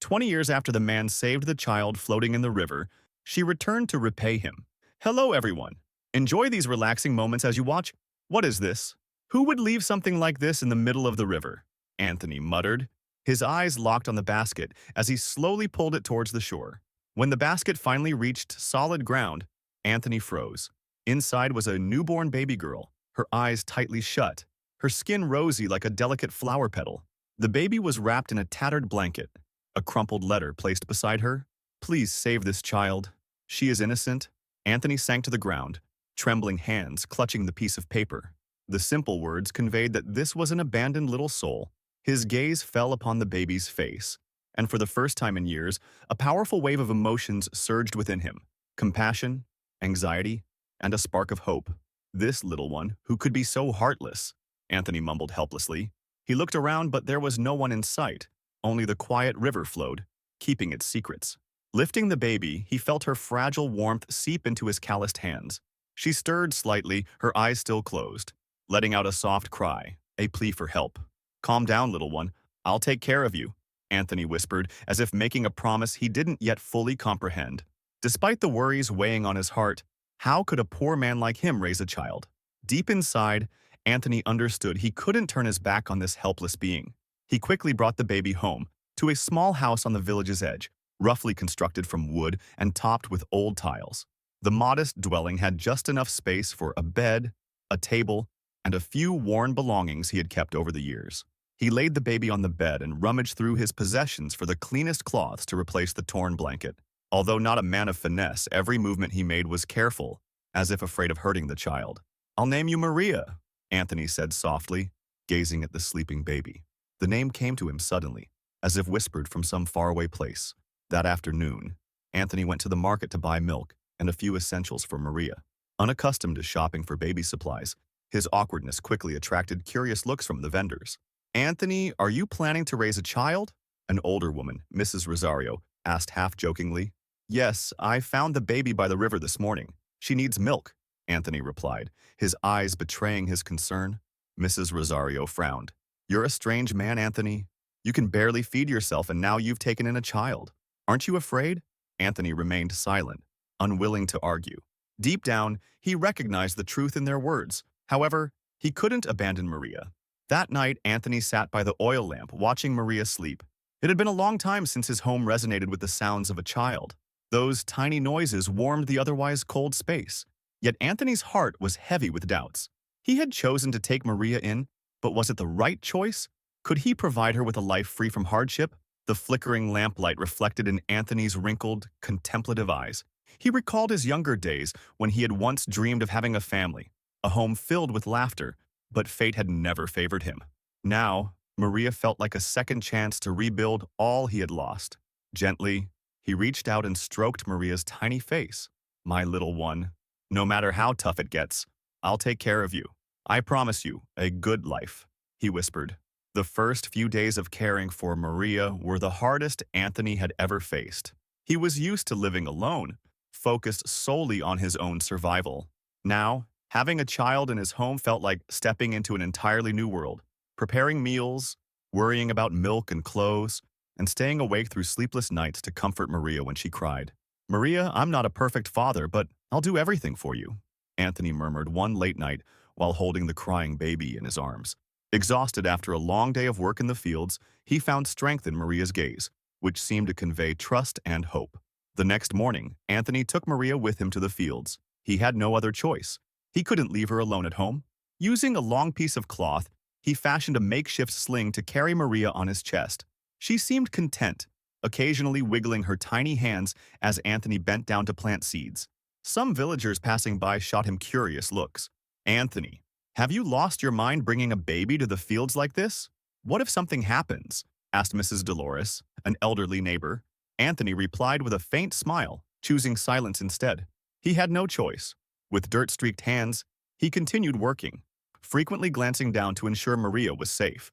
20 years after the man saved the child floating in the river, she returned to repay him. Hello, everyone. Enjoy these relaxing moments as you watch. What is this? Who would leave something like this in the middle of the river? Anthony muttered. His eyes locked on the basket as he slowly pulled it towards the shore. When the basket finally reached solid ground, Anthony froze. Inside was a newborn baby girl, her eyes tightly shut, her skin rosy like a delicate flower petal. The baby was wrapped in a tattered blanket, a crumpled letter placed beside her. Please save this child. She is innocent. Anthony sank to the ground, trembling hands clutching the piece of paper. The simple words conveyed that this was an abandoned little soul. His gaze fell upon the baby's face, and for the first time in years, a powerful wave of emotions surged within him. Compassion, anxiety, and a spark of hope. This little one, who could be so heartless, Anthony mumbled helplessly. He looked around, but there was no one in sight. Only the quiet river flowed, keeping its secrets. Lifting the baby, he felt her fragile warmth seep into his calloused hands. She stirred slightly, her eyes still closed, letting out a soft cry, a plea for help. Calm down, little one. I'll take care of you, Anthony whispered, as if making a promise he didn't yet fully comprehend. Despite the worries weighing on his heart, how could a poor man like him raise a child? Deep inside, Anthony understood he couldn't turn his back on this helpless being. He quickly brought the baby home, to a small house on the village's edge, roughly constructed from wood and topped with old tiles. The modest dwelling had just enough space for a bed, a table, and a few worn belongings he had kept over the years. He laid the baby on the bed and rummaged through his possessions for the cleanest cloths to replace the torn blanket. Although not a man of finesse, every movement he made was careful, as if afraid of hurting the child. I'll name you Maria, Anthony said softly, gazing at the sleeping baby. The name came to him suddenly, as if whispered from some faraway place. That afternoon, Anthony went to the market to buy milk and a few essentials for Maria. Unaccustomed to shopping for baby supplies, his awkwardness quickly attracted curious looks from the vendors. Anthony, are you planning to raise a child? An older woman, Mrs. Rosario, asked half-jokingly. Yes, I found the baby by the river this morning. She needs milk, Anthony replied, his eyes betraying his concern. Mrs. Rosario frowned. You're a strange man, Anthony. You can barely feed yourself and now you've taken in a child. Aren't you afraid? Anthony remained silent, unwilling to argue. Deep down, he recognized the truth in their words. However, he couldn't abandon Maria. That night, Anthony sat by the oil lamp, watching Maria sleep. It had been a long time since his home resonated with the sounds of a child. Those tiny noises warmed the otherwise cold space. Yet Anthony's heart was heavy with doubts. He had chosen to take Maria in, but was it the right choice? Could he provide her with a life free from hardship? The flickering lamplight reflected in Anthony's wrinkled, contemplative eyes. He recalled his younger days when he had once dreamed of having a family, a home filled with laughter, but fate had never favored him. Now, Maria felt like a second chance to rebuild all he had lost. Gently, he reached out and stroked Maria's tiny face. My little one, no matter how tough it gets, I'll take care of you. I promise you a good life, he whispered. The first few days of caring for Maria were the hardest Anthony had ever faced. He was used to living alone, focused solely on his own survival. Now, having a child in his home felt like stepping into an entirely new world, preparing meals, worrying about milk and clothes, and staying awake through sleepless nights to comfort Maria when she cried. Maria, I'm not a perfect father, but I'll do everything for you, Anthony murmured one late night while holding the crying baby in his arms. Exhausted after a long day of work in the fields, he found strength in Maria's gaze, which seemed to convey trust and hope. The next morning, Anthony took Maria with him to the fields. He had no other choice. He couldn't leave her alone at home. Using a long piece of cloth, he fashioned a makeshift sling to carry Maria on his chest. She seemed content, occasionally wiggling her tiny hands as Anthony bent down to plant seeds. Some villagers passing by shot him curious looks. Anthony, have you lost your mind bringing a baby to the fields like this? What if something happens? Asked Mrs. Dolores, an elderly neighbor. Anthony replied with a faint smile, choosing silence instead. He had no choice. With dirt-streaked hands, he continued working, frequently glancing down to ensure Maria was safe.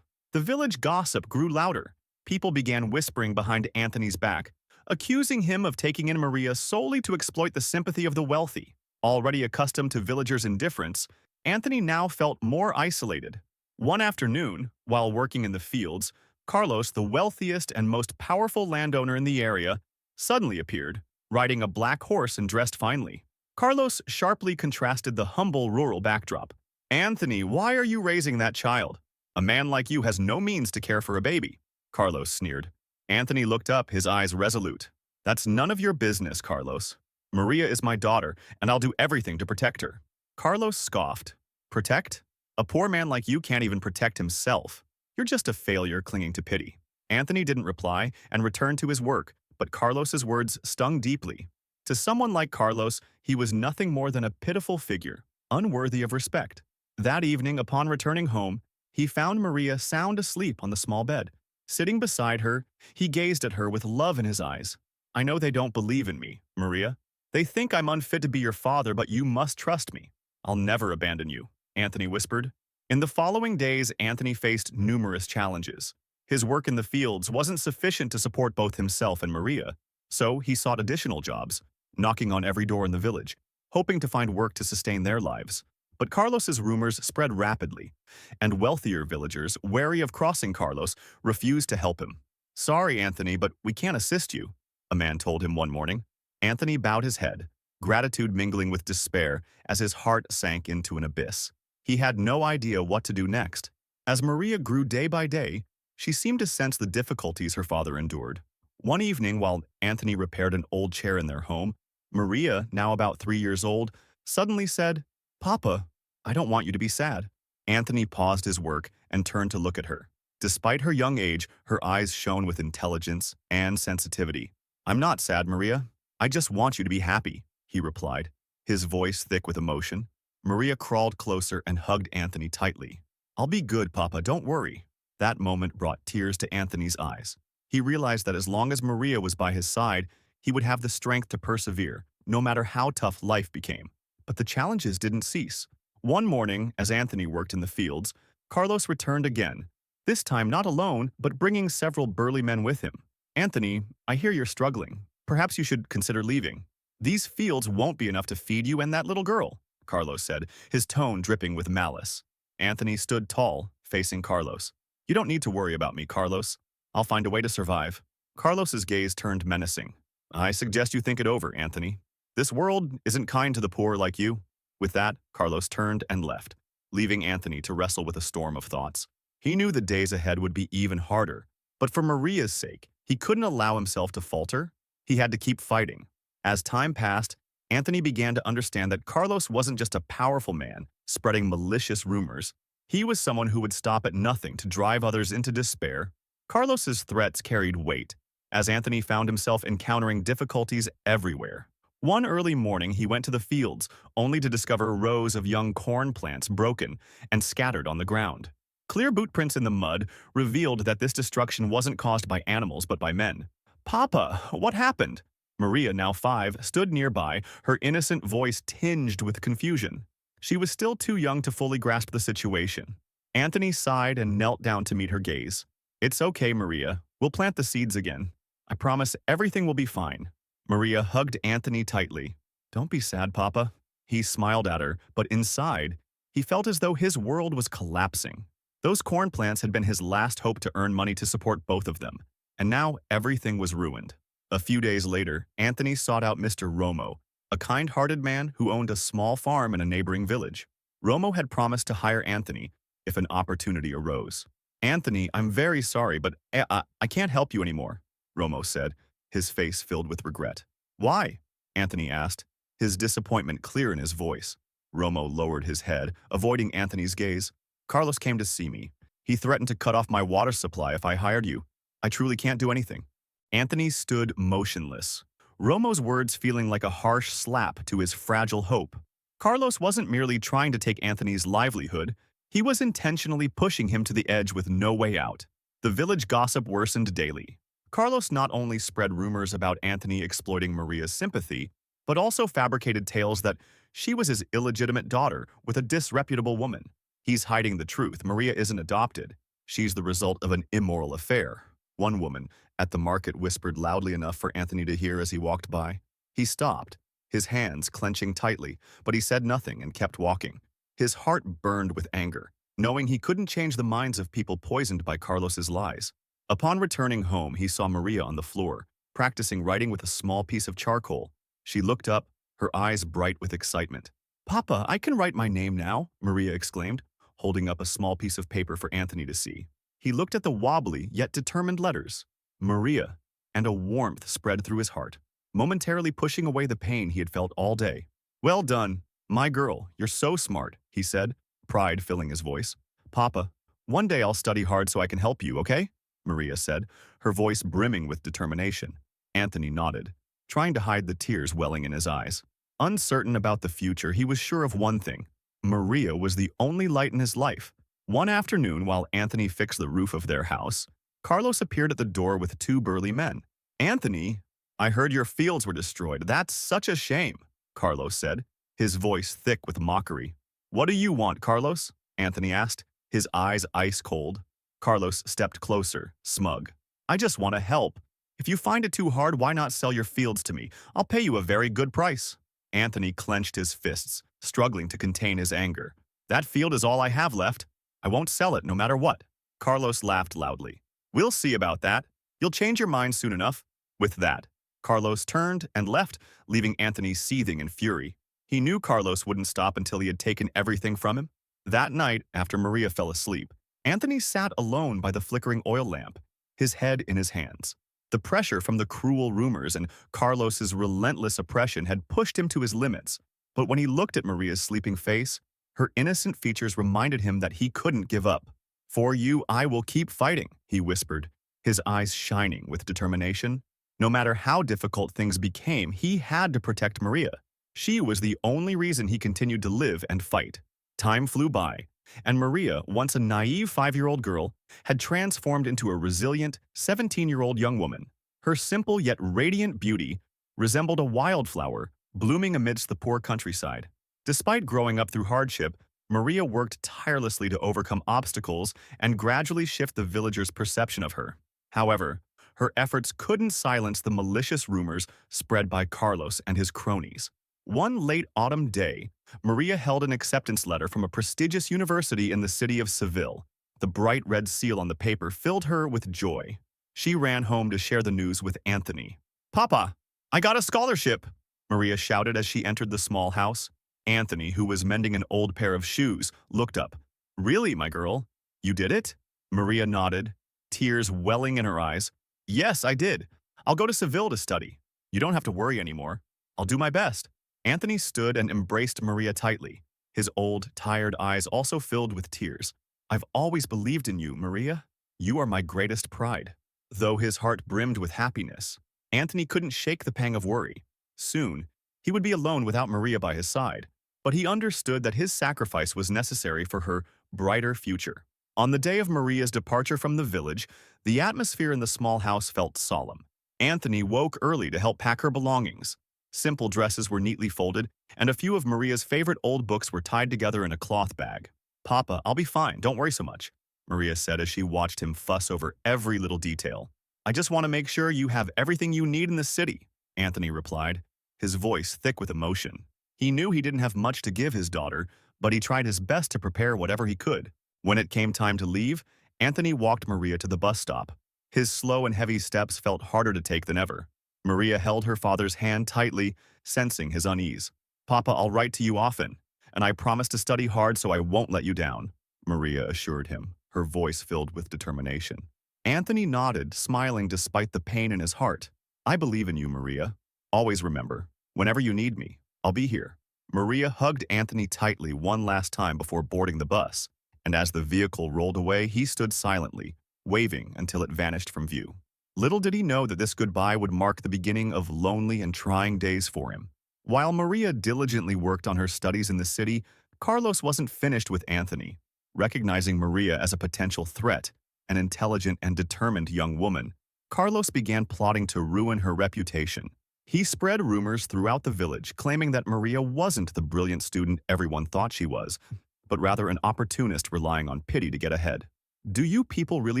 The village gossip grew louder. People began whispering behind Anthony's back, accusing him of taking in Maria solely to exploit the sympathy of the wealthy. Already accustomed to villagers' indifference, Anthony now felt more isolated. One afternoon, while working in the fields, Carlos, the wealthiest and most powerful landowner in the area, suddenly appeared, riding a black horse and dressed finely. Carlos sharply contrasted the humble rural backdrop. Anthony, why are you raising that child? A man like you has no means to care for a baby, Carlos sneered. Anthony looked up, his eyes resolute. That's none of your business, Carlos. Maria is my daughter, and I'll do everything to protect her. Carlos scoffed. Protect? A poor man like you can't even protect himself. You're just a failure clinging to pity. Anthony didn't reply and returned to his work, but Carlos's words stung deeply. To someone like Carlos, he was nothing more than a pitiful figure, unworthy of respect. That evening, upon returning home, he found Maria sound asleep on the small bed. Sitting beside her, he gazed at her with love in his eyes. I know they don't believe in me, Maria. They think I'm unfit to be your father, but you must trust me. I'll never abandon you, Anthony whispered. In the following days, Anthony faced numerous challenges. His work in the fields wasn't sufficient to support both himself and Maria, so he sought additional jobs, knocking on every door in the village, hoping to find work to sustain their lives. But Carlos's rumors spread rapidly, and wealthier villagers, wary of crossing Carlos, refused to help him. Sorry, Anthony, but we can't assist you, a man told him one morning. Anthony bowed his head, gratitude mingling with despair as his heart sank into an abyss. He had no idea what to do next. As Maria grew day by day, she seemed to sense the difficulties her father endured. One evening, while Anthony repaired an old chair in their home, Maria, now about 3 years old, suddenly said, Papa, I don't want you to be sad. Anthony paused his work and turned to look at her. Despite her young age, her eyes shone with intelligence and sensitivity. I'm not sad, Maria. I just want you to be happy, he replied, his voice thick with emotion. Maria crawled closer and hugged Anthony tightly. I'll be good, Papa, don't worry. That moment brought tears to Anthony's eyes. He realized that as long as Maria was by his side, he would have the strength to persevere, no matter how tough life became. But the challenges didn't cease. One morning, as Anthony worked in the fields, Carlos returned again, this time not alone, but bringing several burly men with him. Anthony, I hear you're struggling. Perhaps you should consider leaving. These fields won't be enough to feed you and that little girl, Carlos said, his tone dripping with malice. Anthony stood tall, facing Carlos. You don't need to worry about me, Carlos. I'll find a way to survive. Carlos's gaze turned menacing. I suggest you think it over, Anthony. This world isn't kind to the poor like you. With that, Carlos turned and left, leaving Anthony to wrestle with a storm of thoughts. He knew the days ahead would be even harder, but for Maria's sake, he couldn't allow himself to falter. He had to keep fighting. As time passed, Anthony began to understand that Carlos wasn't just a powerful man spreading malicious rumors. He was someone who would stop at nothing to drive others into despair. Carlos's threats carried weight, as Anthony found himself encountering difficulties everywhere. One early morning, he went to the fields, only to discover rows of young corn plants broken and scattered on the ground. Clear boot prints in the mud revealed that this destruction wasn't caused by animals but by men. Papa, what happened? Maria, now 5, stood nearby, her innocent voice tinged with confusion. She was still too young to fully grasp the situation. Anthony sighed and knelt down to meet her gaze. It's okay, Maria. We'll plant the seeds again. I promise everything will be fine. Maria hugged Anthony tightly. Don't be sad, Papa. He smiled at her, but inside, he felt as though his world was collapsing. Those corn plants had been his last hope to earn money to support both of them, and now everything was ruined. A few days later, Anthony sought out Mr. Romo, a kind-hearted man who owned a small farm in a neighboring village. Romo had promised to hire Anthony if an opportunity arose. Anthony, I'm very sorry, but I can't help you anymore, Romo said, his face filled with regret. Why? Anthony asked, his disappointment clear in his voice. Romo lowered his head, avoiding Anthony's gaze. Carlos came to see me. He threatened to cut off my water supply if I hired you. I truly can't do anything. Anthony stood motionless, Romo's words feeling like a harsh slap to his fragile hope. Carlos wasn't merely trying to take Anthony's livelihood, he was intentionally pushing him to the edge with no way out. The village gossip worsened daily. Carlos not only spread rumors about Anthony exploiting Maria's sympathy, but also fabricated tales that she was his illegitimate daughter with a disreputable woman. He's hiding the truth. Maria isn't adopted. She's the result of an immoral affair. One woman at the market whispered loudly enough for Anthony to hear as he walked by. He stopped, his hands clenching tightly, but he said nothing and kept walking. His heart burned with anger, knowing he couldn't change the minds of people poisoned by Carlos's lies. Upon returning home, he saw Maria on the floor, practicing writing with a small piece of charcoal. She looked up, her eyes bright with excitement. "Papa, I can write my name now," Maria exclaimed, holding up a small piece of paper for Anthony to see. He looked at the wobbly yet determined letters. Maria, and a warmth spread through his heart, momentarily pushing away the pain he had felt all day. "Well done, my girl, you're so smart," he said, pride filling his voice. "Papa, one day I'll study hard so I can help you, okay?" Maria said, her voice brimming with determination. Anthony nodded, trying to hide the tears welling in his eyes. Uncertain about the future, he was sure of one thing. Maria was the only light in his life. One afternoon, while Anthony fixed the roof of their house, Carlos appeared at the door with two burly men. "Anthony, I heard your fields were destroyed. That's such a shame," Carlos said, his voice thick with mockery. "What do you want, Carlos?" Anthony asked, his eyes ice cold. Carlos stepped closer, smug. "I just want to help. If you find it too hard, why not sell your fields to me? I'll pay you a very good price." Anthony clenched his fists, struggling to contain his anger. "That field is all I have left. I won't sell it no matter what." Carlos laughed loudly. "We'll see about that. You'll change your mind soon enough." With that, Carlos turned and left, leaving Anthony seething in fury. He knew Carlos wouldn't stop until he had taken everything from him. That night, after Maria fell asleep, Anthony sat alone by the flickering oil lamp, his head in his hands. The pressure from the cruel rumors and Carlos's relentless oppression had pushed him to his limits. But when he looked at Maria's sleeping face, her innocent features reminded him that he couldn't give up. "For you, I will keep fighting," he whispered, his eyes shining with determination. No matter how difficult things became, he had to protect Maria. She was the only reason he continued to live and fight. Time flew by, and Maria, once a naive 5-year-old girl, had transformed into a resilient 17-year-old young woman. Her simple yet radiant beauty resembled a wildflower blooming amidst the poor countryside. Despite growing up through hardship, Maria worked tirelessly to overcome obstacles and gradually shift the villagers' perception of her. However, her efforts couldn't silence the malicious rumors spread by Carlos and his cronies. One late autumn day, Maria held an acceptance letter from a prestigious university in the city of Seville. The bright red seal on the paper filled her with joy. She ran home to share the news with Anthony. "Papa, I got a scholarship!" Maria shouted as she entered the small house. Anthony, who was mending an old pair of shoes, looked up. "Really, my girl? You did it?" Maria nodded, tears welling in her eyes. "Yes, I did. I'll go to Seville to study. You don't have to worry anymore. I'll do my best." Anthony stood and embraced Maria tightly, his old, tired eyes also filled with tears. "I've always believed in you, Maria. You are my greatest pride." Though his heart brimmed with happiness, Anthony couldn't shake the pang of worry. Soon, he would be alone without Maria by his side, but he understood that his sacrifice was necessary for her brighter future. On the day of Maria's departure from the village, the atmosphere in the small house felt solemn. Anthony woke early to help pack her belongings. Simple dresses were neatly folded, and a few of Maria's favorite old books were tied together in a cloth bag. "Papa, I'll be fine, don't worry so much," Maria said as she watched him fuss over every little detail. "I just want to make sure you have everything you need in the city," Anthony replied, his voice thick with emotion. He knew he didn't have much to give his daughter, but he tried his best to prepare whatever he could. When it came time to leave, Anthony walked Maria to the bus stop. His slow and heavy steps felt harder to take than ever. Maria held her father's hand tightly, sensing his unease. "Papa, I'll write to you often, and I promise to study hard so I won't let you down," Maria assured him, her voice filled with determination. Anthony nodded, smiling despite the pain in his heart. "I believe in you, Maria. Always remember, whenever you need me, I'll be here." Maria hugged Anthony tightly one last time before boarding the bus, and as the vehicle rolled away, he stood silently, waving until it vanished from view. Little did he know that this goodbye would mark the beginning of lonely and trying days for him. While Maria diligently worked on her studies in the city, Carlos wasn't finished with Anthony. Recognizing Maria as a potential threat, an intelligent and determined young woman, Carlos began plotting to ruin her reputation. He spread rumors throughout the village, claiming that Maria wasn't the brilliant student everyone thought she was, but rather an opportunist relying on pity to get ahead. "Do you people really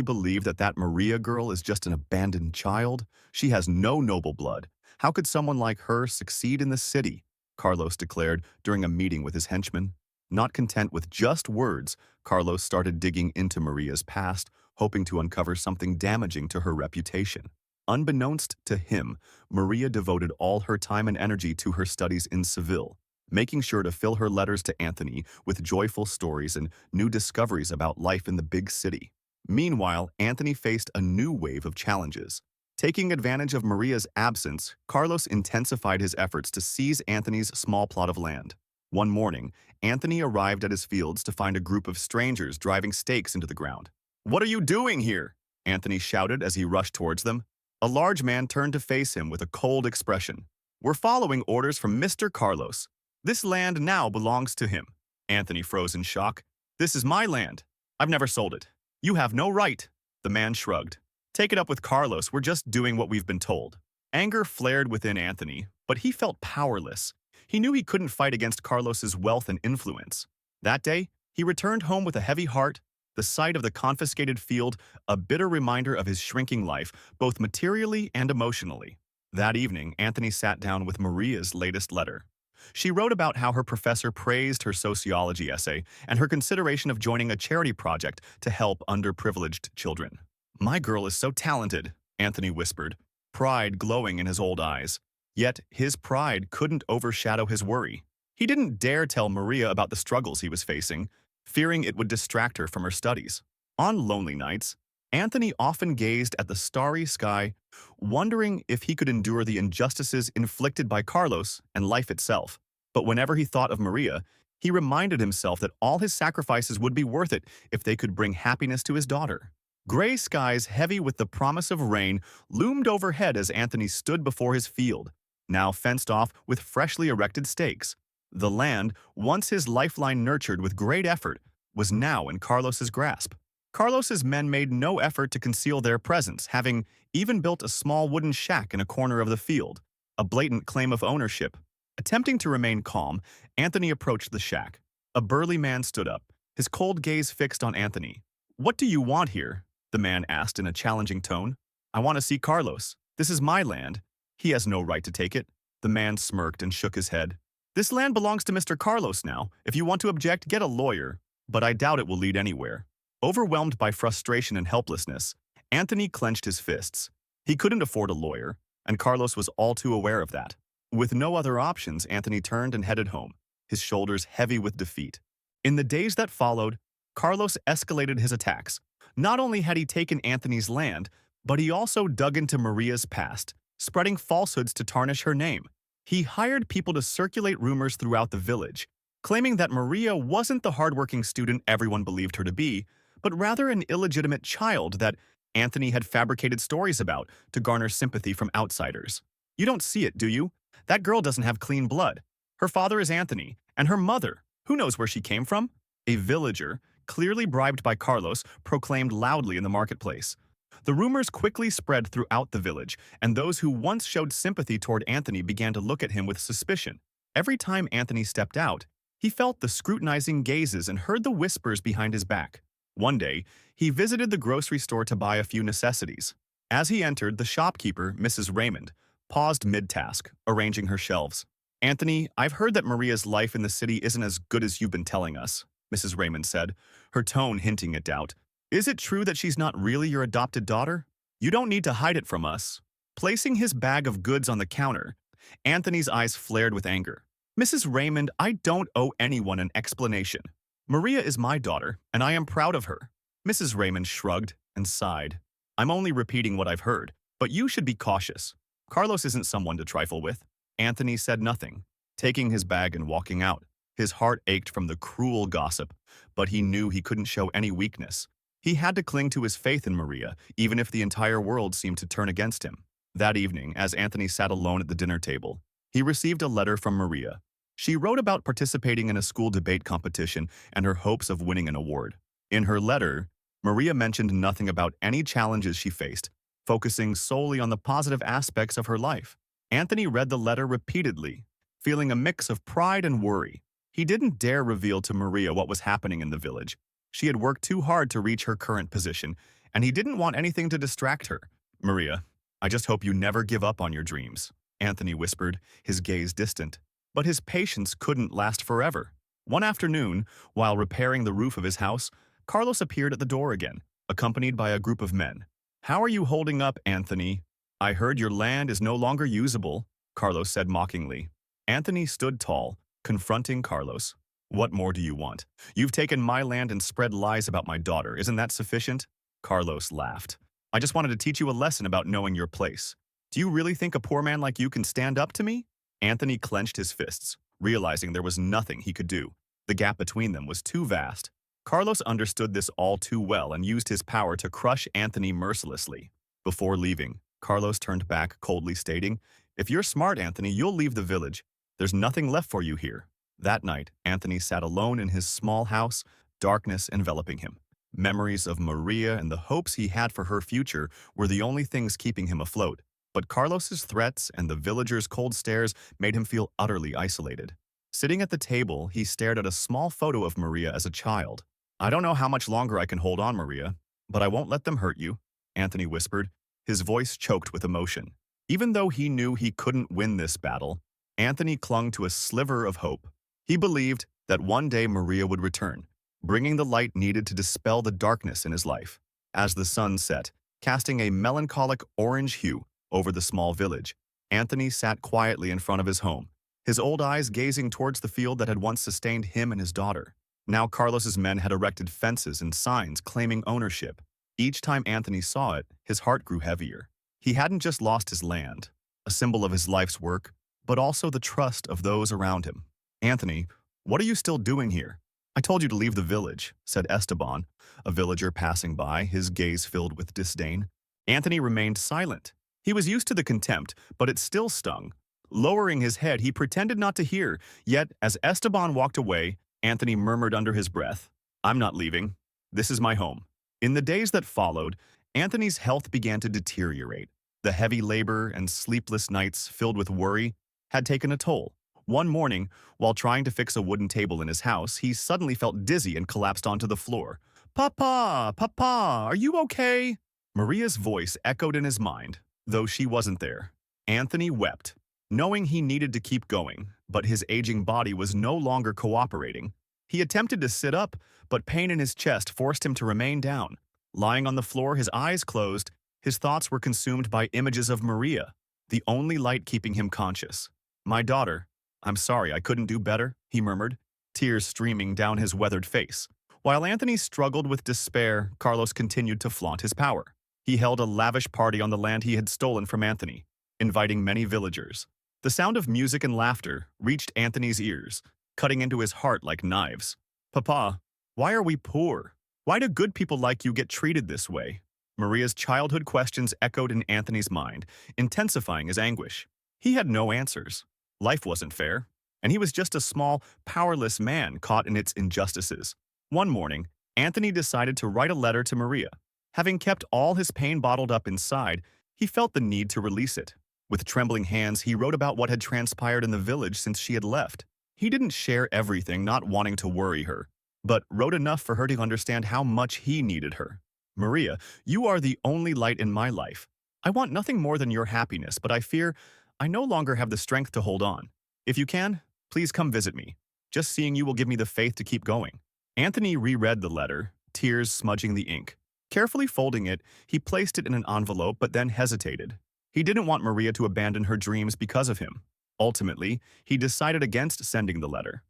believe that that Maria girl is just an abandoned child? She has no noble blood. How could someone like her succeed in the city?" Carlos declared during a meeting with his henchmen. Not content with just words, Carlos started digging into Maria's past, hoping to uncover something damaging to her reputation. Unbeknownst to him, Maria devoted all her time and energy to her studies in Seville, making sure to fill her letters to Anthony with joyful stories and new discoveries about life in the big city. Meanwhile, Anthony faced a new wave of challenges. Taking advantage of Maria's absence, Carlos intensified his efforts to seize Anthony's small plot of land. One morning, Anthony arrived at his fields to find a group of strangers driving stakes into the ground. "What are you doing here?" Anthony shouted as he rushed towards them. A large man turned to face him with a cold expression. "We're following orders from Mr. Carlos. This land now belongs to him." Anthony froze in shock. "This is my land. I've never sold it. You have no right." The man shrugged. "Take it up with Carlos. We're just doing what we've been told." Anger flared within Anthony, but he felt powerless. He knew he couldn't fight against Carlos's wealth and influence. That day, he returned home with a heavy heart, the sight of the confiscated field a bitter reminder of his shrinking life, both materially and emotionally. That evening, Anthony sat down with Maria's latest letter. She wrote about how her professor praised her sociology essay and her consideration of joining a charity project to help underprivileged children. "My girl is so talented," Anthony whispered, pride glowing in his old eyes. Yet his pride couldn't overshadow his worry. He didn't dare tell Maria about the struggles he was facing, fearing it would distract her from her studies. On lonely nights, Anthony often gazed at the starry sky, wondering if he could endure the injustices inflicted by Carlos and life itself. But whenever he thought of Maria, he reminded himself that all his sacrifices would be worth it if they could bring happiness to his daughter. Gray skies heavy with the promise of rain loomed overhead as Anthony stood before his field, now fenced off with freshly erected stakes. The land, once his lifeline nurtured with great effort, was now in Carlos's grasp. Carlos's men made no effort to conceal their presence, having even built a small wooden shack in a corner of the field, a blatant claim of ownership. Attempting to remain calm, Anthony approached the shack. A burly man stood up, his cold gaze fixed on Anthony. "What do you want here?" the man asked in a challenging tone. "I want to see Carlos. This is my land. He has no right to take it." The man smirked and shook his head. "This land belongs to Mr. Carlos now. If you want to object, get a lawyer, but I doubt it will lead anywhere." Overwhelmed by frustration and helplessness, Anthony clenched his fists. He couldn't afford a lawyer, and Carlos was all too aware of that. With no other options, Anthony turned and headed home, his shoulders heavy with defeat. In the days that followed, Carlos escalated his attacks. Not only had he taken Anthony's land, but he also dug into Maria's past, spreading falsehoods to tarnish her name. He hired people to circulate rumors throughout the village, claiming that Maria wasn't the hardworking student everyone believed her to be, but rather an illegitimate child that Anthony had fabricated stories about to garner sympathy from outsiders. "You don't see it, do you? That girl doesn't have clean blood. Her father is Anthony, and her mother, who knows where she came from?" A villager, clearly bribed by Carlos, proclaimed loudly in the marketplace. The rumors quickly spread throughout the village, and those who once showed sympathy toward Anthony began to look at him with suspicion. Every time Anthony stepped out, he felt the scrutinizing gazes and heard the whispers behind his back. One day, he visited the grocery store to buy a few necessities. As he entered, the shopkeeper, Mrs. Raymond, paused mid-task, arranging her shelves. "Anthony, I've heard that Maria's life in the city isn't as good as you've been telling us," Mrs. Raymond said, her tone hinting at doubt. "Is it true that she's not really your adopted daughter? You don't need to hide it from us." Placing his bag of goods on the counter, Anthony's eyes flared with anger. "Mrs. Raymond, I don't owe anyone an explanation. Maria is my daughter, and I am proud of her." Mrs. Raymond shrugged and sighed. "I'm only repeating what I've heard, but you should be cautious. Carlos isn't someone to trifle with." Anthony said nothing, taking his bag and walking out. His heart ached from the cruel gossip, but he knew he couldn't show any weakness. He had to cling to his faith in Maria, even if the entire world seemed to turn against him. That evening, as Anthony sat alone at the dinner table, he received a letter from Maria. She wrote about participating in a school debate competition and her hopes of winning an award. In her letter, Maria mentioned nothing about any challenges she faced, focusing solely on the positive aspects of her life. Anthony read the letter repeatedly, feeling a mix of pride and worry. He didn't dare reveal to Maria what was happening in the village. She had worked too hard to reach her current position, and he didn't want anything to distract her. "Maria, I just hope you never give up on your dreams," Anthony whispered, his gaze distant. But his patience couldn't last forever. One afternoon, while repairing the roof of his house, Carlos appeared at the door again, accompanied by a group of men. "How are you holding up, Anthony? I heard your land is no longer usable," Carlos said mockingly. Anthony stood tall, confronting Carlos. "What more do you want? You've taken my land and spread lies about my daughter. Isn't that sufficient?" Carlos laughed. "I just wanted to teach you a lesson about knowing your place. Do you really think a poor man like you can stand up to me?" Anthony clenched his fists, realizing there was nothing he could do. The gap between them was too vast. Carlos understood this all too well and used his power to crush Anthony mercilessly. Before leaving, Carlos turned back, coldly stating, "If you're smart, Anthony, you'll leave the village. There's nothing left for you here." That night, Anthony sat alone in his small house, darkness enveloping him. Memories of Maria and the hopes he had for her future were the only things keeping him afloat. But Carlos's threats and the villagers' cold stares made him feel utterly isolated. Sitting at the table, he stared at a small photo of Maria as a child. "I don't know how much longer I can hold on, Maria, but I won't let them hurt you," Anthony whispered, his voice choked with emotion. Even though he knew he couldn't win this battle, Anthony clung to a sliver of hope. He believed that one day Maria would return, bringing the light needed to dispel the darkness in his life. As the sun set, casting a melancholic orange hue over the small village, Anthony sat quietly in front of his home, his old eyes gazing towards the field that had once sustained him and his daughter. Now Carlos's men had erected fences and signs claiming ownership. Each time Anthony saw it, his heart grew heavier. He hadn't just lost his land, a symbol of his life's work, but also the trust of those around him. "Anthony, what are you still doing here?" "I told you to leave the village," said Esteban, a villager passing by, his gaze filled with disdain. Anthony remained silent. He was used to the contempt, but it still stung. Lowering his head, he pretended not to hear, yet as Esteban walked away, Anthony murmured under his breath, "I'm not leaving. This is my home." In the days that followed, Anthony's health began to deteriorate. The heavy labor and sleepless nights filled with worry had taken a toll. One morning, while trying to fix a wooden table in his house, he suddenly felt dizzy and collapsed onto the floor. "Papa! Papa! Are you okay?" Maria's voice echoed in his mind, though she wasn't there. Anthony wept, knowing he needed to keep going, but his aging body was no longer cooperating. He attempted to sit up, but pain in his chest forced him to remain down. Lying on the floor, his eyes closed, his thoughts were consumed by images of Maria, the only light keeping him conscious. "My daughter, I'm sorry I couldn't do better," he murmured, tears streaming down his weathered face. While Anthony struggled with despair, Carlos continued to flaunt his power. He held a lavish party on the land he had stolen from Anthony, inviting many villagers. The sound of music and laughter reached Anthony's ears, cutting into his heart like knives. "Papa, why are we poor? Why do good people like you get treated this way?" Maria's childhood questions echoed in Anthony's mind, intensifying his anguish. He had no answers. Life wasn't fair, and he was just a small, powerless man caught in its injustices. One morning, Anthony decided to write a letter to Maria. Having kept all his pain bottled up inside, he felt the need to release it. With trembling hands, he wrote about what had transpired in the village since she had left. He didn't share everything, not wanting to worry her, but wrote enough for her to understand how much he needed her. "Maria, you are the only light in my life. I want nothing more than your happiness, but I fear I no longer have the strength to hold on. If you can, please come visit me. Just seeing you will give me the faith to keep going." Anthony reread the letter, tears smudging the ink. Carefully folding it, he placed it in an envelope but then hesitated. He didn't want Maria to abandon her dreams because of him. Ultimately, he decided against sending the letter.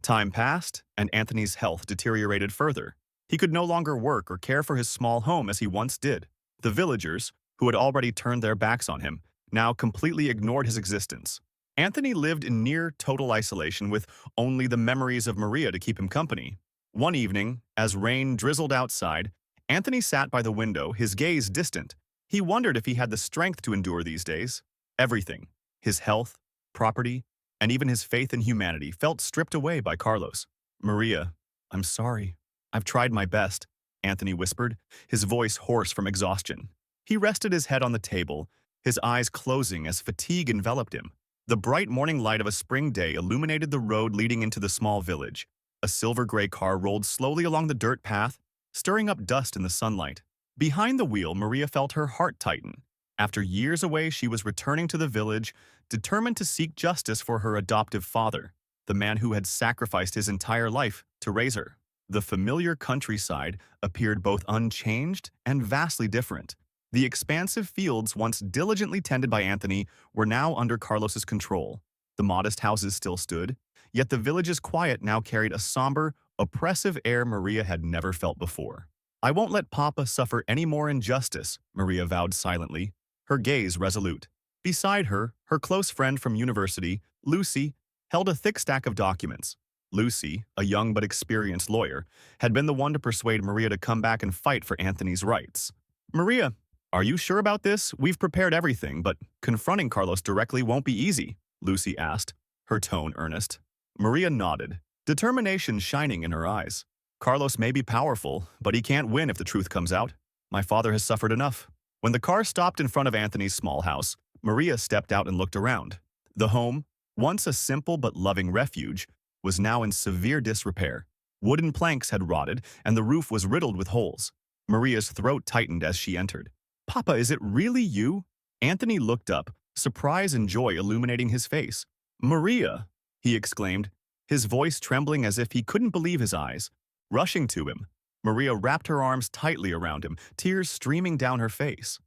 Time passed, and Anthony's health deteriorated further. He could no longer work or care for his small home as he once did. The villagers, who had already turned their backs on him, now completely ignored his existence. Anthony lived in near total isolation with only the memories of Maria to keep him company. One evening, as rain drizzled outside, Anthony sat by the window, his gaze distant. He wondered if he had the strength to endure these days. Everything, his health, property, and even his faith in humanity, felt stripped away by Carlos. "Maria, I'm sorry. I've tried my best," Anthony whispered, his voice hoarse from exhaustion. He rested his head on the table, his eyes closing as fatigue enveloped him. The bright morning light of a spring day illuminated the road leading into the small village. A silver-gray car rolled slowly along the dirt path, stirring up dust in the sunlight. Behind the wheel, Maria felt her heart tighten. After years away, she was returning to the village, determined to seek justice for her adoptive father. the man who had sacrificed his entire life to raise her. The familiar countryside appeared both unchanged and vastly different. The expansive fields once diligently tended by Anthony were now under Carlos's control. The modest houses still stood, yet the village's quiet now carried a somber, oppressive air Maria had never felt before. "I won't let Papa suffer any more injustice," Maria vowed silently, her gaze resolute. Beside her, her close friend from university, Lucy, held a thick stack of documents. Lucy, a young but experienced lawyer, had been the one to persuade Maria to come back and fight for Anthony's rights. "Maria, are you sure about this? We've prepared everything, but confronting Carlos directly won't be easy," Lucy asked, her tone earnest. Maria nodded, determination shining in her eyes. "Carlos may be powerful, but he can't win if the truth comes out. My father has suffered enough." When the car stopped in front of Anthony's small house, Maria stepped out and looked around. The home, once a simple but loving refuge, was now in severe disrepair. Wooden planks had rotted, and the roof was riddled with holes. Maria's throat tightened as she entered. "Papa, is it really you?" Anthony looked up, surprise and joy illuminating his face. "Maria!" he exclaimed, his voice trembling as if he couldn't believe his eyes. Rushing to him, Maria wrapped her arms tightly around him, tears streaming down her face.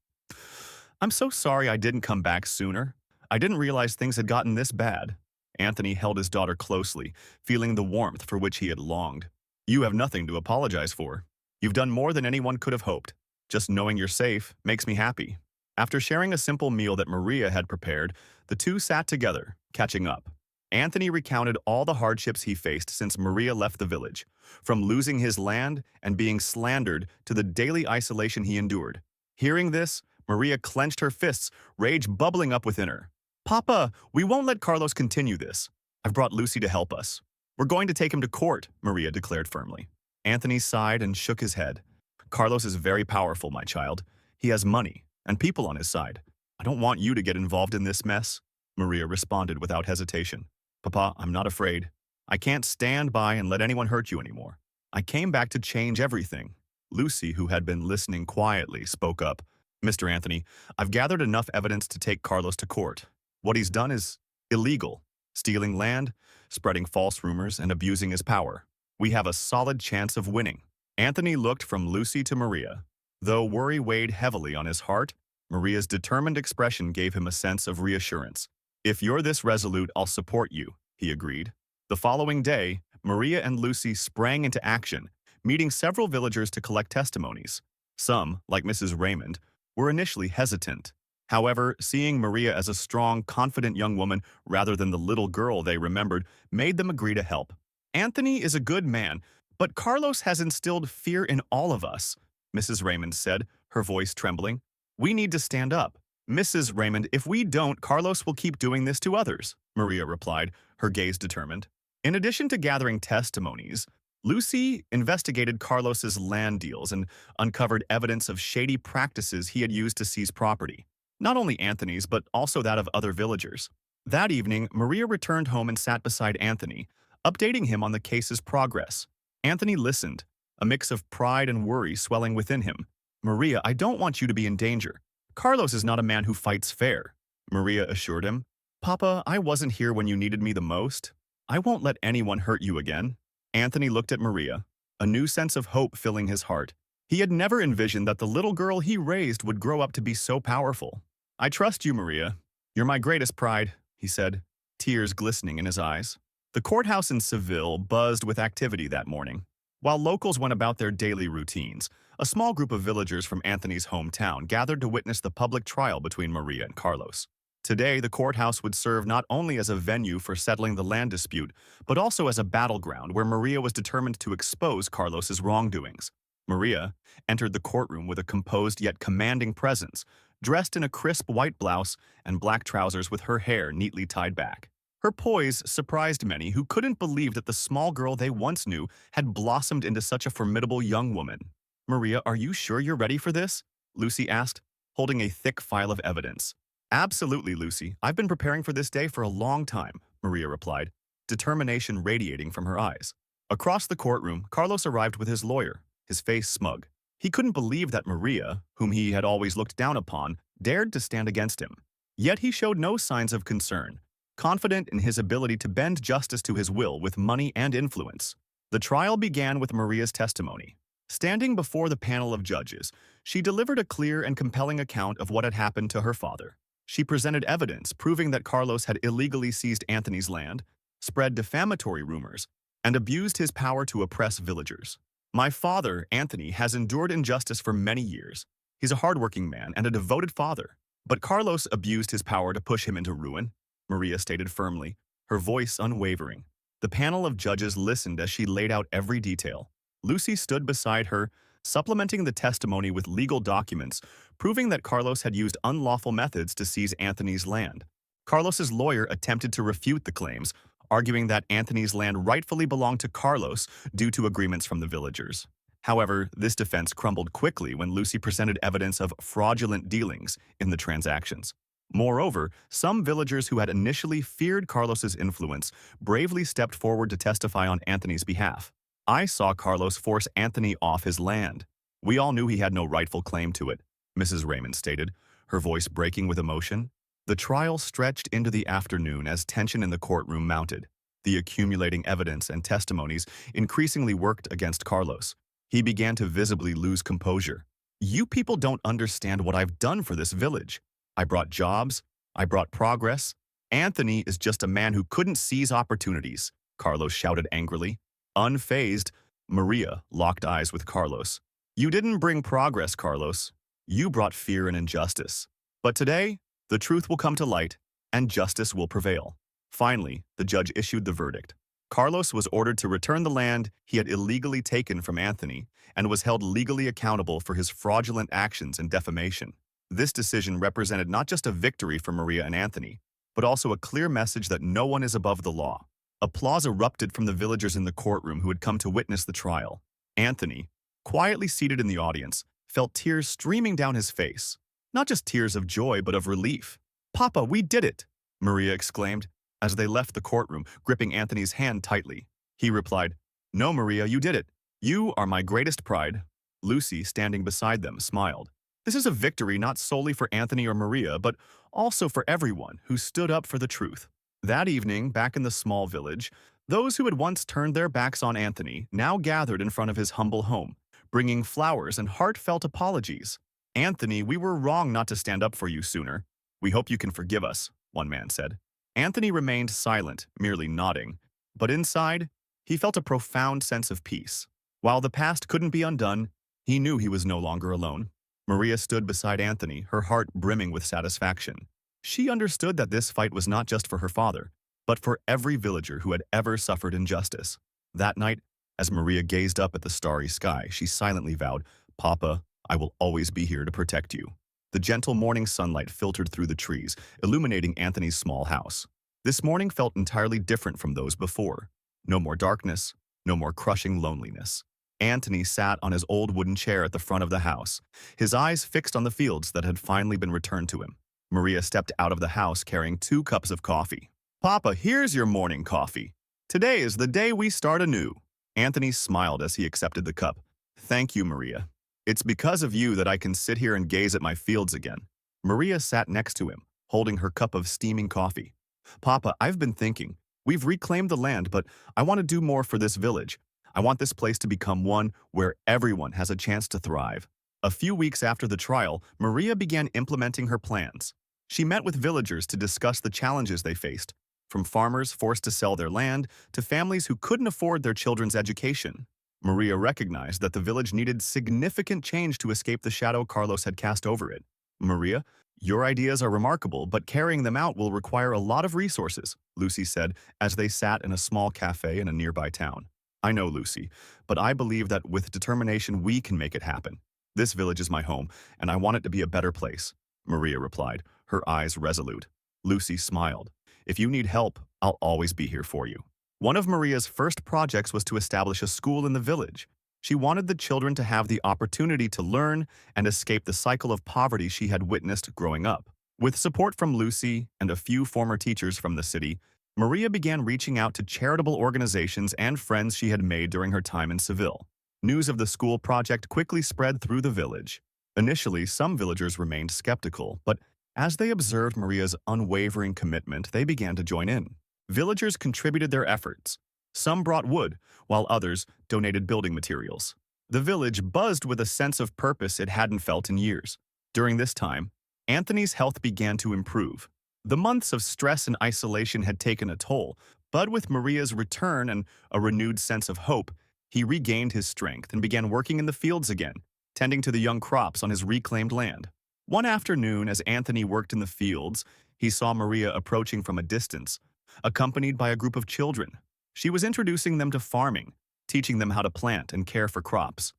"I'm so sorry I didn't come back sooner. I didn't realize things had gotten this bad." Anthony held his daughter closely, feeling the warmth for which he had longed. "You have nothing to apologize for. You've done more than anyone could have hoped. Just knowing you're safe makes me happy." After sharing a simple meal that Maria had prepared, the two sat together, catching up. Anthony recounted all the hardships he faced since Maria left the village, from losing his land and being slandered to the daily isolation he endured. Hearing this, Maria clenched her fists, rage bubbling up within her. "Papa, we won't let Carlos continue this. I've brought Lucy to help us. We're going to take him to court," Maria declared firmly. Anthony sighed and shook his head. "Carlos is very powerful, my child. He has money and people on his side. I don't want you to get involved in this mess," Maria responded without hesitation. "Papa, I'm not afraid. I can't stand by and let anyone hurt you anymore. I came back to change everything." Lucy, who had been listening quietly, spoke up. "Mr. Anthony, I've gathered enough evidence to take Carlos to court. What he's done is illegal, stealing land, spreading false rumors, and abusing his power. We have a solid chance of winning." Anthony looked from Lucy to Maria. Though worry weighed heavily on his heart, Maria's determined expression gave him a sense of reassurance. "If you're this resolute, I'll support you," he agreed. The following day, Maria and Lucy sprang into action, meeting several villagers to collect testimonies. Some, like Mrs. Raymond, were initially hesitant. However, seeing Maria as a strong, confident young woman rather than the little girl they remembered made them agree to help. "Anthony is a good man, but Carlos has instilled fear in all of us," Mrs. Raymond said, her voice trembling. "We need to stand up." "Mrs. Raymond, if we don't, Carlos will keep doing this to others," Maria replied, her gaze determined. In addition to gathering testimonies, Lucy investigated Carlos's land deals and uncovered evidence of shady practices he had used to seize property. Not only Anthony's, but also that of other villagers. That evening, Maria returned home and sat beside Anthony, updating him on the case's progress. Anthony listened, a mix of pride and worry swelling within him. "Maria, I don't want you to be in danger. Carlos is not a man who fights fair," Maria assured him. "Papa, I wasn't here when you needed me the most. I won't let anyone hurt you again." Anthony looked at Maria, a new sense of hope filling his heart. He had never envisioned that the little girl he raised would grow up to be so powerful. "I trust you, Maria. You're my greatest pride," he said, tears glistening in his eyes. The courthouse in Seville buzzed with activity that morning. While locals went about their daily routines, a small group of villagers from Anthony's hometown gathered to witness the public trial between Maria and Carlos. Today, the courthouse would serve not only as a venue for settling the land dispute, but also as a battleground where Maria was determined to expose Carlos's wrongdoings. Maria entered the courtroom with a composed yet commanding presence, dressed in a crisp white blouse and black trousers with her hair neatly tied back. Her poise surprised many who couldn't believe that the small girl they once knew had blossomed into such a formidable young woman. "Maria, are you sure you're ready for this?" Lucy asked, holding a thick file of evidence. "Absolutely, Lucy. I've been preparing for this day for a long time," Maria replied, determination radiating from her eyes. Across the courtroom, Carlos arrived with his lawyer, his face smug. He couldn't believe that Maria, whom he had always looked down upon, dared to stand against him. Yet he showed no signs of concern. confident in his ability to bend justice to his will with money and influence. The trial began with Maria's testimony. Standing before the panel of judges, she delivered a clear and compelling account of what had happened to her father. She presented evidence proving that Carlos had illegally seized Anthony's land, spread defamatory rumors, and abused his power to oppress villagers. My father, Anthony, has endured injustice for many years. He's a hardworking man and a devoted father. But Carlos abused his power to push him into ruin, Maria stated firmly, her voice unwavering. The panel of judges listened as she laid out every detail. Lucy stood beside her, supplementing the testimony with legal documents, proving that Carlos had used unlawful methods to seize Anthony's land. Carlos's lawyer attempted to refute the claims, arguing that Anthony's land rightfully belonged to Carlos due to agreements from the villagers. However, this defense crumbled quickly when Lucy presented evidence of fraudulent dealings in the transactions. Moreover, some villagers who had initially feared Carlos's influence bravely stepped forward to testify on Anthony's behalf. I saw Carlos force Anthony off his land. We all knew he had no rightful claim to it, Mrs. Raymond stated, her voice breaking with emotion. The trial stretched into the afternoon as tension in the courtroom mounted. The accumulating evidence and testimonies increasingly worked against Carlos. He began to visibly lose composure. You people don't understand what I've done for this village. I brought jobs. I brought progress. Anthony is just a man who couldn't seize opportunities, Carlos shouted angrily. Unfazed, Maria locked eyes with Carlos. You didn't bring progress, Carlos. You brought fear and injustice. But today, the truth will come to light, and justice will prevail. Finally, the judge issued the verdict. Carlos was ordered to return the land he had illegally taken from Anthony and was held legally accountable for his fraudulent actions and defamation. This decision represented not just a victory for Maria and Anthony, but also a clear message that no one is above the law. Applause erupted from the villagers in the courtroom who had come to witness the trial. Anthony, quietly seated in the audience, felt tears streaming down his face. Not just tears of joy, but of relief. "Papa, we did it!" Maria exclaimed as they left the courtroom, gripping Anthony's hand tightly. He replied, "No, Maria, you did it. You are my greatest pride." Lucy, standing beside them, smiled. This is a victory not solely for Anthony or Maria, but also for everyone who stood up for the truth. That evening, back in the small village, those who had once turned their backs on Anthony now gathered in front of his humble home, bringing flowers and heartfelt apologies. "Anthony, we were wrong not to stand up for you sooner. We hope you can forgive us," one man said. Anthony remained silent, merely nodding. But inside, he felt a profound sense of peace. While the past couldn't be undone, he knew he was no longer alone. Maria stood beside Anthony, her heart brimming with satisfaction. She understood that this fight was not just for her father, but for every villager who had ever suffered injustice. That night, as Maria gazed up at the starry sky, she silently vowed, "Papa, I will always be here to protect you." The gentle morning sunlight filtered through the trees, illuminating Anthony's small house. This morning felt entirely different from those before. No more darkness, no more crushing loneliness. Anthony sat on his old wooden chair at the front of the house, his eyes fixed on the fields that had finally been returned to him. Maria stepped out of the house carrying 2 cups of coffee. "Papa, here's your morning coffee. Today is the day we start anew." Anthony smiled as he accepted the cup. "Thank you, Maria. It's because of you that I can sit here and gaze at my fields again." Maria sat next to him, holding her cup of steaming coffee. "Papa, I've been thinking. We've reclaimed the land, but I want to do more for this village. I want this place to become one where everyone has a chance to thrive." A few weeks after the trial, Maria began implementing her plans. She met with villagers to discuss the challenges they faced, from farmers forced to sell their land to families who couldn't afford their children's education. Maria recognized that the village needed significant change to escape the shadow Carlos had cast over it. "Maria, your ideas are remarkable, but carrying them out will require a lot of resources," Lucy said as they sat in a small cafe in a nearby town. "I know, Lucy, but I believe that with determination we can make it happen. This village is my home, and I want it to be a better place," Maria replied, her eyes resolute. Lucy smiled. "If you need help, I'll always be here for you." One of Maria's first projects was to establish a school in the village. She wanted the children to have the opportunity to learn and escape the cycle of poverty she had witnessed growing up. With support from Lucy and a few former teachers from the city, Maria began reaching out to charitable organizations and friends she had made during her time in Seville. News of the school project quickly spread through the village. Initially, some villagers remained skeptical, but As they observed Maria's unwavering commitment, they began to join in. Villagers contributed their efforts. Some brought wood, while others donated building materials. The village buzzed with a sense of purpose it hadn't felt in years. During this time, Anthony's health began to improve. The months of stress and isolation had taken a toll, but with Maria's return and a renewed sense of hope, he regained his strength and began working in the fields again, tending to the young crops on his reclaimed land. One afternoon, as Anthony worked in the fields, he saw Maria approaching from a distance, accompanied by a group of children. She was introducing them to farming, teaching them how to plant and care for crops.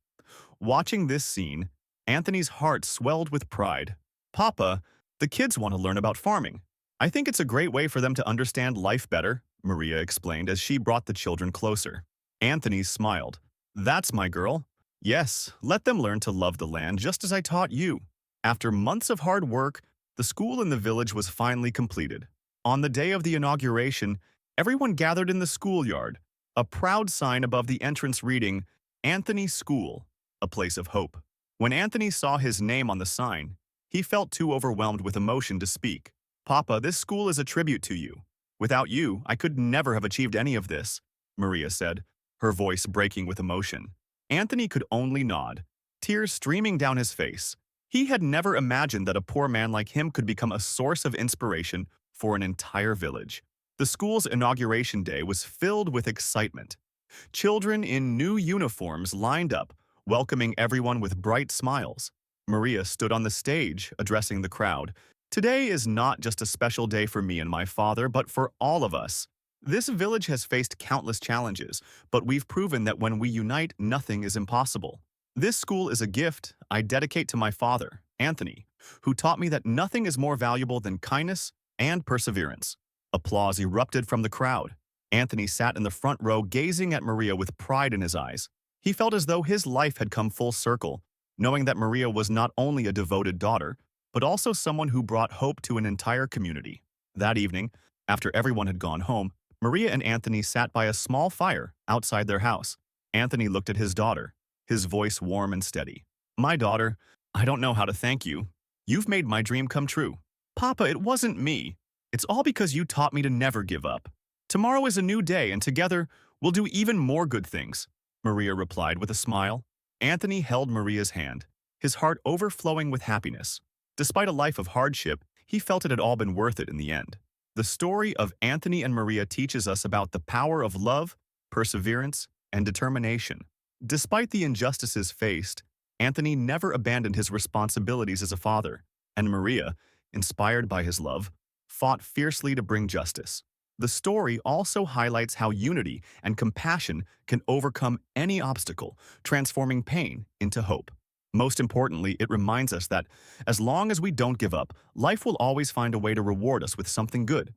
Watching this scene, Anthony's heart swelled with pride. "Papa, the kids want to learn about farming. I think it's a great way for them to understand life better," Maria explained as she brought the children closer. Anthony smiled. "That's my girl. Yes, let them learn to love the land just as I taught you." After months of hard work, the school in the village was finally completed. On the day of the inauguration, everyone gathered in the schoolyard, a proud sign above the entrance reading, "Anthony School, a place of hope." When Anthony saw his name on the sign, he felt too overwhelmed with emotion to speak. "Papa, this school is a tribute to you. Without you, I could never have achieved any of this," Maria said, her voice breaking with emotion. Anthony could only nod, tears streaming down his face. He had never imagined that a poor man like him could become a source of inspiration for an entire village. The school's inauguration day was filled with excitement. Children in new uniforms lined up, welcoming everyone with bright smiles. Maria stood on the stage, addressing the crowd. "Today is not just a special day for me and my father, but for all of us. This village has faced countless challenges, but we've proven that when we unite, nothing is impossible. This school is a gift I dedicate to my father, Anthony, who taught me that nothing is more valuable than kindness and perseverance." Applause erupted from the crowd. Anthony sat in the front row gazing at Maria with pride in his eyes. He felt as though his life had come full circle, knowing that Maria was not only a devoted daughter, but also someone who brought hope to an entire community. That evening, after everyone had gone home, Maria and Anthony sat by a small fire outside their house. Anthony looked at his daughter, his voice warm and steady. "My daughter, I don't know how to thank you. You've made my dream come true." "Papa, it wasn't me. It's all because you taught me to never give up. Tomorrow is a new day, and together, we'll do even more good things," Maria replied with a smile. Anthony held Maria's hand, his heart overflowing with happiness. Despite a life of hardship, he felt it had all been worth it in the end. The story of Anthony and Maria teaches us about the power of love, perseverance, and determination. Despite the injustices faced, Anthony never abandoned his responsibilities as a father, and Maria, inspired by his love, fought fiercely to bring justice. The story also highlights how unity and compassion can overcome any obstacle, transforming pain into hope. Most importantly, it reminds us that as long as we don't give up, life will always find a way to reward us with something good.